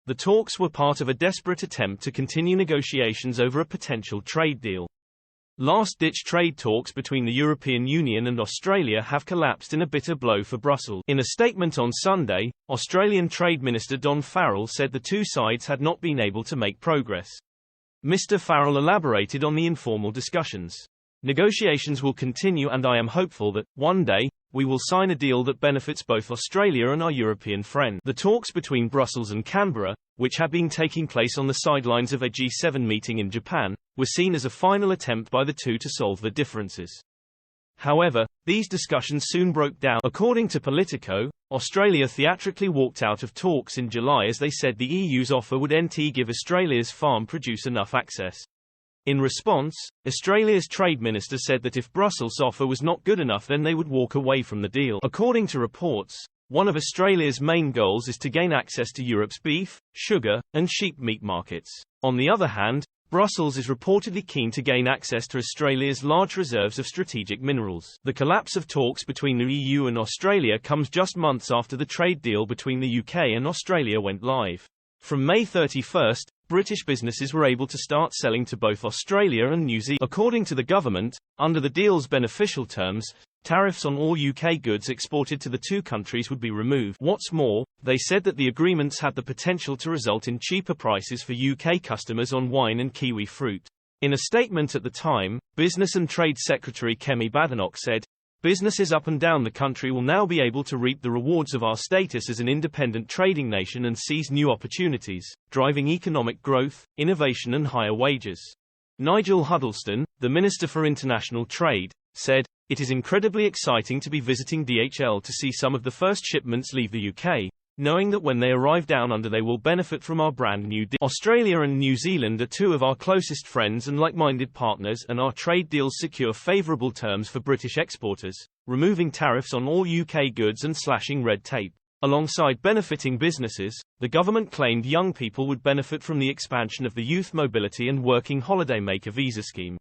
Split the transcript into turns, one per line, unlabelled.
The talks were part of a desperate attempt to continue negotiations over a potential trade deal. Last-ditch trade talks between the European Union and Australia have collapsed in a bitter blow for Brussels. In a statement on Sunday, Australian Trade Minister Don Farrell said the two sides had not been able to make progress. Mr. Farrell elaborated on the informal discussions. Negotiations will continue and I am hopeful that, one day, we will sign a deal that benefits both Australia and our European friend. The talks between Brussels and Canberra, which had been taking place on the sidelines of a G7 meeting in Japan, were seen as a final attempt by the two to solve the differences. However, these discussions soon broke down. According to Politico, Australia theatrically walked out of talks in July as they said the EU's offer would give Australia's farm produce enough access. In response, Australia's trade minister said that if Brussels' offer was not good enough then they would walk away from the deal. According to reports, one of Australia's main goals is to gain access to Europe's beef, sugar, and sheep meat markets. On the other hand, Brussels is reportedly keen to gain access to Australia's large reserves of strategic minerals. The collapse of talks between the EU and Australia comes just months after the trade deal between the UK and Australia went live. From May 31, British businesses were able to start selling to both Australia and New Zealand. According to the government, under the deal's beneficial terms, tariffs on all UK goods exported to the two countries would be removed. What's more, they said that the agreements had the potential to result in cheaper prices for UK customers on wine and kiwi fruit. In a statement at the time, Business and Trade Secretary Kemi Badenoch said, "Businesses up and down the country will now be able to reap the rewards of our status as an independent trading nation and seize new opportunities, driving economic growth, innovation and higher wages." Nigel Huddleston, the Minister for International Trade, said, "It is incredibly exciting to be visiting DHL to see some of the first shipments leave the UK, knowing that when they arrive down under they will benefit from our brand new deal. Australia and New Zealand are two of our closest friends and like-minded partners and our trade deals secure favourable terms for British exporters, removing tariffs on all UK goods and slashing red tape." Alongside benefiting businesses, the government claimed young people would benefit from the expansion of the Youth Mobility and Working Holiday Maker visa scheme.